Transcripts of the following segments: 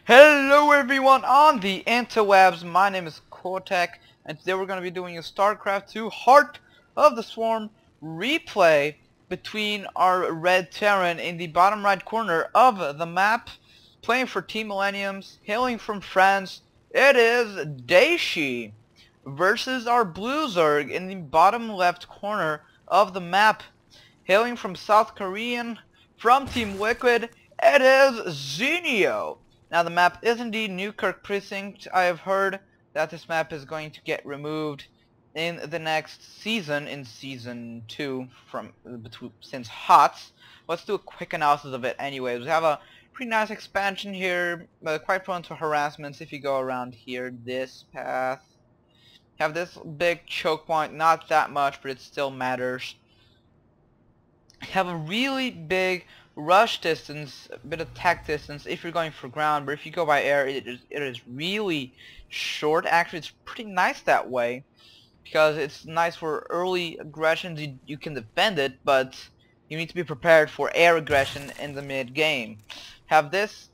Hello everyone on the interwebs, my name is Cortec, and today we're going to be doing a Starcraft 2 Heart of the Swarm replay between our red Terran in the bottom right corner of the map, playing for Team Millenniums, hailing from France. It is Dayshi versus our blue Zerg in the bottom left corner of the map, hailing from South Korean, from Team Liquid. It is Zenio. Now the map is indeed Newkirk Precinct. I have heard that this map is going to get removed in the next season, in season 2, since HOTS. Let's do a quick analysis of it anyways. We have a pretty nice expansion here, but quite prone to harassments if you go around here. This path. Have this big choke point, not that much, but it still matters. Have a really big rush distance, a bit of attack distance if you're going for ground, but if you go by air it is really short. Actually, it's pretty nice that way because it's nice for early aggressions. You can defend it, but you need to be prepared for air aggression in the mid game. Have this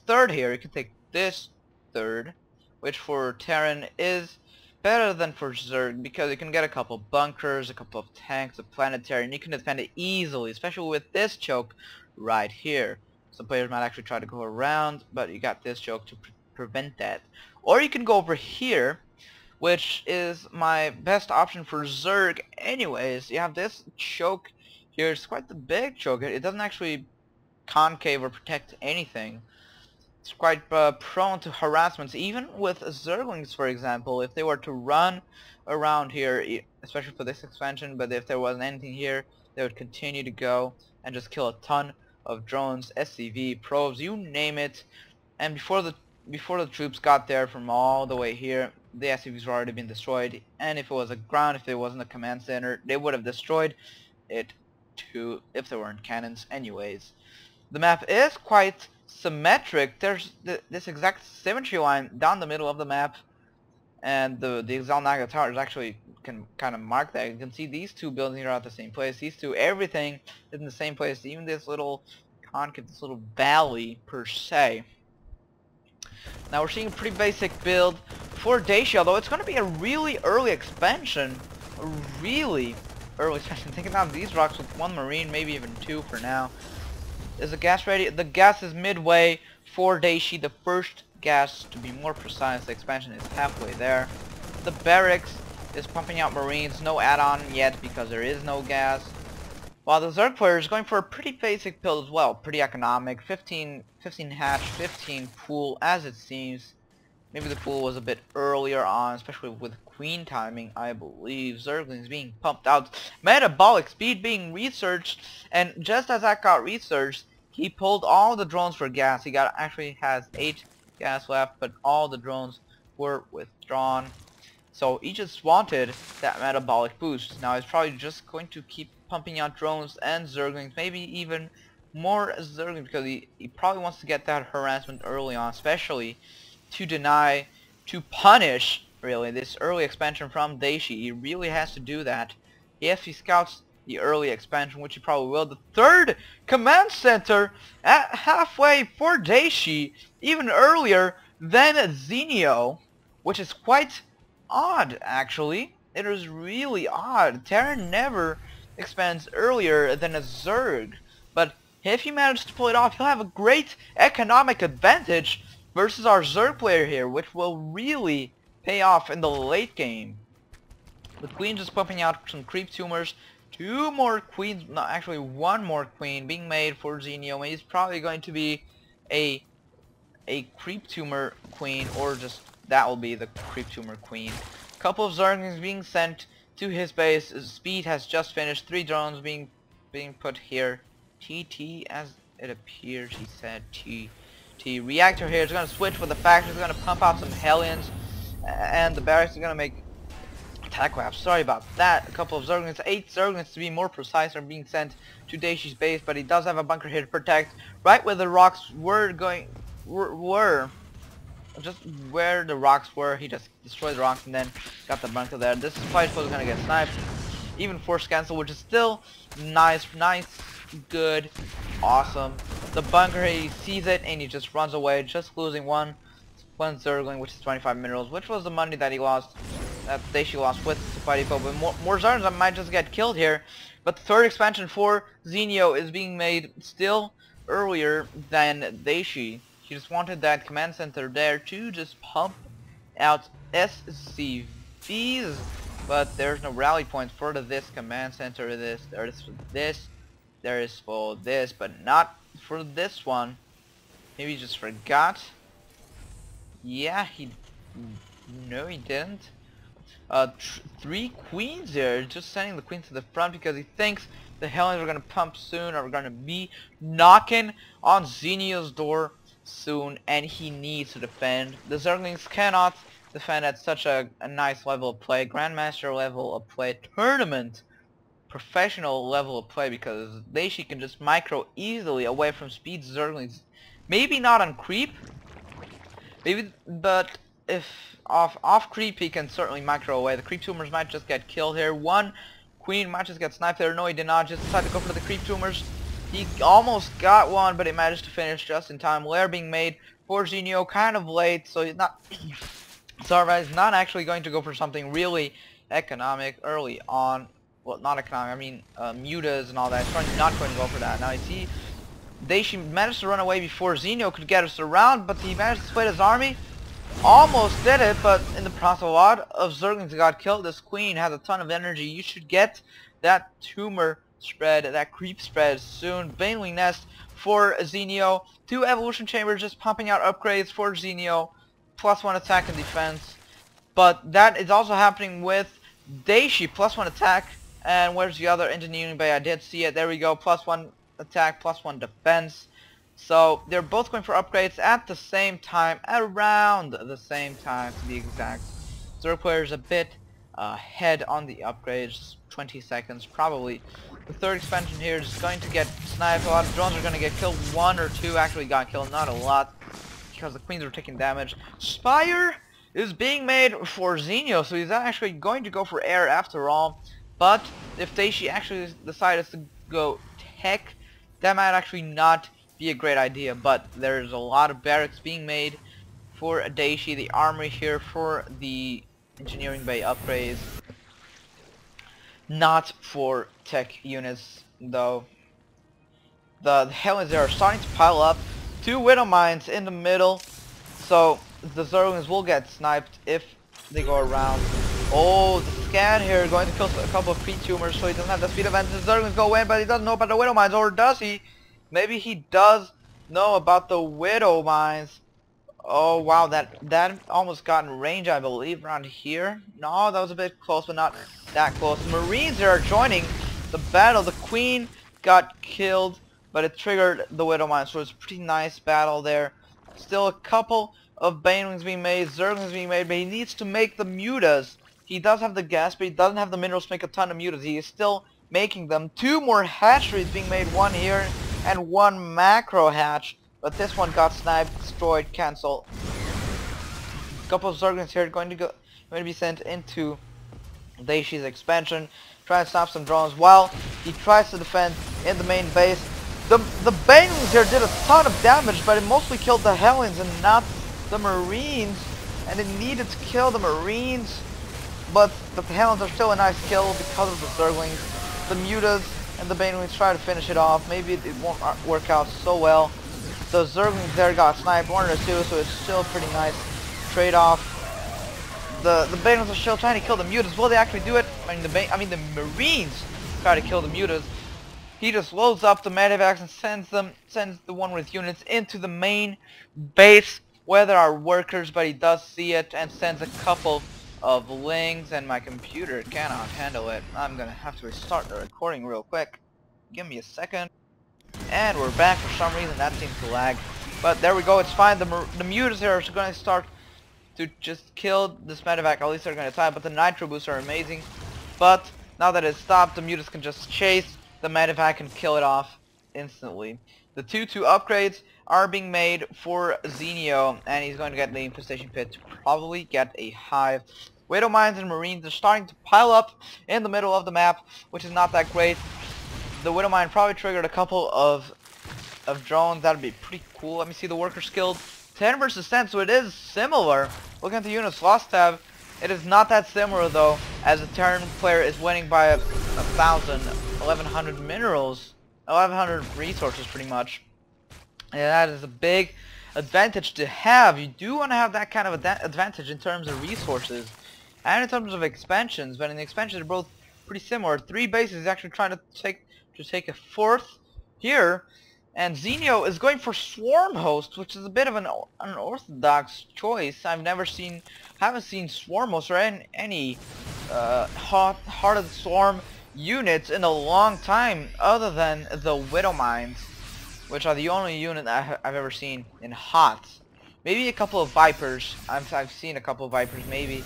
third here. You can take this third, which for Terran is better than for Zerg because you can get a couple bunkers, a couple of tanks, a planetary, and you can defend it easily, especially with this choke right here. Some players might actually try to go around, but you got this choke to prevent that. Or you can go over here, which is my best option for Zerg anyways. You have this choke here. It's quite the big choke. It doesn't actually concave or protect anything. It's quite prone to harassments, even with Zerglings, for example. If they were to run around here, especially for this expansion, but if there wasn't anything here, they would continue to go and just kill a ton of drones, SCV, probes, you name it. And before the troops got there from all the way here, the SCVs were already been destroyed. And if it was a ground, if it wasn't a command center, they would have destroyed it too if there weren't cannons anyways. The map is quite symmetric. There's this exact symmetry line down the middle of the map, and the Exile Naga towers actually can kind of mark that. You can see these two buildings are at the same place. These two, everything is in the same place. Even this little concave, this little valley per se. Now we're seeing a pretty basic build for Dayshi, although it's going to be a really early expansion. A really early expansion. Thinking about these rocks with one marine, maybe even two for now. Is the gas ready? The gas is midway for Dayshi. The first gas, to be more precise. The expansion is halfway there. The barracks is pumping out marines. No add-on yet because there is no gas. While the Zerg player is going for a pretty basic build as well. Pretty economic. 15 hatch, 15 pool as it seems. Maybe the pool was a bit earlier on, especially with queen timing, I believe. Zerglings being pumped out. Metabolic speed being researched. And just as that got researched, he pulled all the drones for gas. He actually has 8 gas left, but all the drones were withdrawn. So he just wanted that metabolic boost. Now he's probably just going to keep pumping out drones and Zerglings, maybe even more Zerglings, because he probably wants to get that harassment early on, especially to punish really this early expansion from Dayshi. He really has to do that. If he scouts the early expansion, which he probably will. The third command center at halfway for Dayshi, even earlier than Zenio, which is quite odd actually. It is really odd. Terran never expands earlier than a Zerg, but if he manages to pull it off, he'll have a great economic advantage versus our Zerg player here, which will really pay off in the late game. The queen just pumping out some creep tumors. 2 more queens, no, actually 1 more queen being made for Zenio. He's probably going to be a creep tumor queen, or just that will be the creep tumor queen. Couple of Zerglings being sent to his base. His speed has just finished. 3 drones being put here. TT as it appears, he said TT. Reactor here is going to switch with the factory. It's going to pump out some Hellions, and the barracks are going to make attack labs. Sorry about that. A couple of Zerglings, 8 Zerglings to be more precise, are being sent to Dayshi's base, but he does have a bunker here to protect. Right where the rocks were just where the rocks were, he just destroyed the rocks and then got the bunker there. This is probably supposed to gonna get sniped. Even force cancel, which is still nice, good, awesome. the bunker. He sees it and he just runs away, just losing one Zergling, which is 25 minerals, which was the money that he lost, that Dayshi lost with Supply Depot. But more Zerglings might just get killed here. But the third expansion for Zenio is being made still earlier than Dayshi. He just wanted that command center there to just pump out SCVs, but there's no rally points for this command center. There is for this, there is for this, but not for this one. Maybe he just forgot. Yeah, no, he didn't. 3 queens there, just sending the queens to the front because he thinks the Hellions are gonna pump soon, or we're gonna be knocking on Zenio's door soon, and he needs to defend. The Zerglings cannot defend at such a nice level of play, Grandmaster level of play, tournament, professional level of play, because Dayshi can just micro easily away from speed Zerglings. Maybe not on creep, maybe, but if off creep he can certainly micro away. The creep tumors might just get killed here. One queen might just get sniped there. No, he did not. Just decided to go for the creep tumors. He almost got one, but he managed to finish just in time. Lair being made for Zenio kind of late, so he's not Zarva is not actually going to go for something really economic early on. Well, not economic, I mean mutas and all that. He's not going to go for that. Now you see Dayshi managed to run away before Zenio could get us around, but he managed to split his army. Almost did it, but in the process a lot of Zerglings got killed. This queen has a ton of energy. You should get that tumor spread, that creep spread soon. Banewing Nest for Zenio. 2 evolution chambers just pumping out upgrades for Zenio. +1 attack and defense. But that is also happening with Dayshi. +1 attack. And where's the other engineering bay? I did see it. There we go. +1 attack, +1 defense. So they're both going for upgrades at the same time, around the same time to be exact. Zerg player's a bit ahead on the upgrades, 20 seconds probably. The third expansion here is going to get sniped. A lot of drones are going to get killed. 1 or 2 actually got killed, not a lot, because the queens are taking damage. Spire is being made for Zenio, so he's actually going to go for air after all. But if Dayshi actually decides to go tech, that might actually not be a great idea. But there's a lot of barracks being made for Dayshi, the armory here for the engineering bay upgrades, not for tech units though. The Hellions there are starting to pile up. 2 Widow Mines in the middle, so the Zerglings will get sniped if they go around. Oh, the scan here going to kill a couple of creep tumors, so he doesn't have the speed event. The Zerglings go in, but he doesn't know about the Widow Mines, or does he? Maybe he does know about the Widow Mines. Oh wow, that almost got in range, I believe, around here. No, that was a bit close, but not that close. The Marines are joining the battle. The Queen got killed, but it triggered the Widow Mines, so it's a pretty nice battle there. Still a couple of Banelings being made, Zerglings being made, but he needs to make the mutas. He does have the gas, but he doesn't have the minerals to make a ton of mutas. He is still making them. 2 more hatcheries being made, 1 here and 1 macro hatch, but this one got sniped, destroyed, cancelled. A couple of Zerglings here going to be sent into Dayshi's expansion, trying to stop some drones while he tries to defend in the main base. The Banelings here did a ton of damage, but it mostly killed the Hellions and not the Marines, and it needed to kill the Marines, but the Hellions are still a nice kill because of the Zerglings. The mutas and the Banelings try to finish it off. Maybe it won't work out so well. The Zerglings there got sniped, 1 or 2, so it's still a pretty nice trade-off. The Banelings are still trying to kill the mutas. Will they actually do it? I mean the Marines try to kill the mutas. He just loads up the medevacs and sends the one with units into the main base where there are workers, but he does see it and sends a couple of lings, and my computer cannot handle it. I'm gonna have to restart the recording real quick. Give me a second. And we're back. For some reason that seems to lag, but there we go, it's fine. The mutas here are going to start to just kill this medevac. At least they're going to die, but the nitro boosts are amazing. But now that it's stopped, the mutas can just chase the medevac and kill it off instantly. The 2 upgrades are being made for Zenio, and he's going to get the infestation pit to probably get a hive. Widow Mines and Marines are starting to pile up in the middle of the map, which is not that great. The Widow Mine probably triggered a couple of of drones. That'd be pretty cool. Let me see the worker skill. 10 versus 10, so it is similar. Looking at the units lost tab, it is not that similar though, as the Terran player is winning by 1,100 minerals, 1,100 resources pretty much. And that is a big advantage to have. You do want to have that kind of advantage in terms of resources and in terms of expansions, but in the expansions they're both pretty similar. 3 bases is actually trying to take a 4th here, and Zenio is going for Swarm Host, which is a bit of an unorthodox choice. Haven't seen Swarm Host or any Heart of the Swarm units in a long time, other than the Widow Mines, which are the only unit I've ever seen in HOTS. Maybe a couple of Vipers. I've seen a couple of Vipers maybe,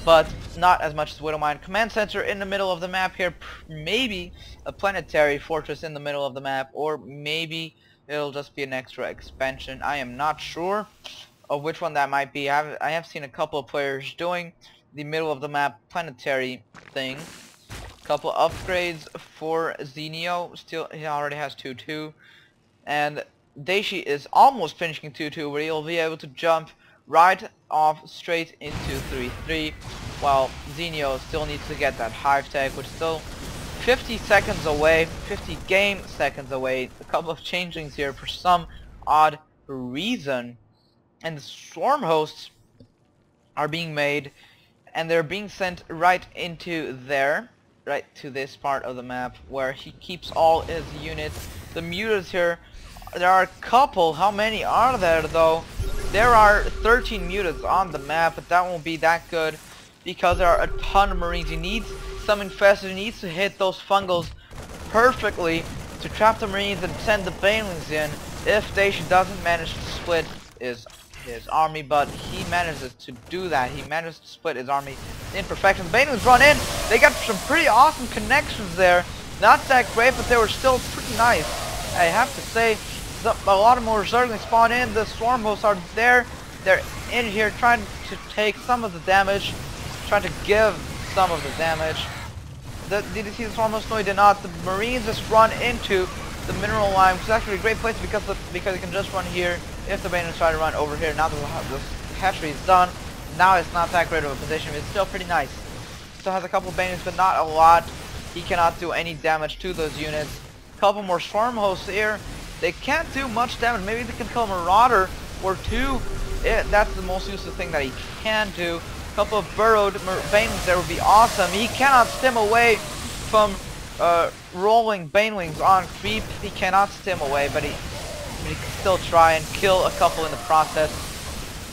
but not as much as Widow Mine. Command Center in the middle of the map here. Maybe a planetary fortress in the middle of the map, or maybe it'll just be an extra expansion. I am not sure of which one that might be. I have seen a couple of players doing the middle of the map planetary thing. Couple upgrades for Zenio. Still, he already has 2-2. And Dayshi is almost finishing 2-2, where he'll be able to jump right off straight into 3-3, while Zenio still needs to get that hive tech, which is still 50 seconds away, 50 game seconds away. A couple of changelings here for some odd reason, and the swarm hosts are being made, and they're being sent right into there, right to this part of the map where he keeps all his units. The mutants here, there are a couple. How many are there though? There are 13 mutants on the map, but that won't be that good because there are a ton of marines. He needs some infestors. He needs to hit those fungals perfectly to trap the marines and send the banelings in. If Dayshi doesn't manage to split his army, but he manages to do that. He managed to split his army in perfection. The banelings run in. They got some pretty awesome connections there. Not that great, but they were still pretty nice. I have to say, a lot of more Zerglings spawn in. The swarm hosts are there. They're in here trying to take some of the damage, trying to give some of the damage. Did you see the swarm hosts? No, he did not. The marines just run into the mineral line, which is actually a great place because you can just run here if the banelings try to run over here. Now that the hatchery is done, now it's not that great of a position, but it's still pretty nice. Still has a couple of banelings, but not a lot. He cannot do any damage to those units. Couple more swarm hosts here. They can't do much damage. Maybe they can kill a marauder or two. That's the most useful thing that he can do. A couple of burrowed banelings there would be awesome. He cannot stem away from rolling banelings on creep. He cannot stem away, but he can still try and kill a couple in the process.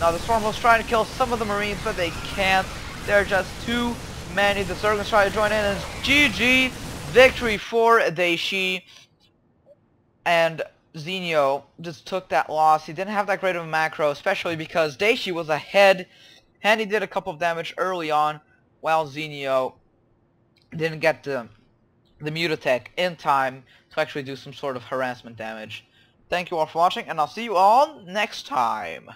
Now the swarm hosts trying to kill some of the marines, but they can't. There are just too many. The Zerglings try to join in, and GG. Victory for Dayshi. And Zenio just took that loss. He didn't have that great of a macro, especially because Dayshi was ahead, and he did a couple of damage early on, while Zenio didn't get the Mutatech in time to actually do some sort of harassment damage. Thank you all for watching, and I'll see you all next time.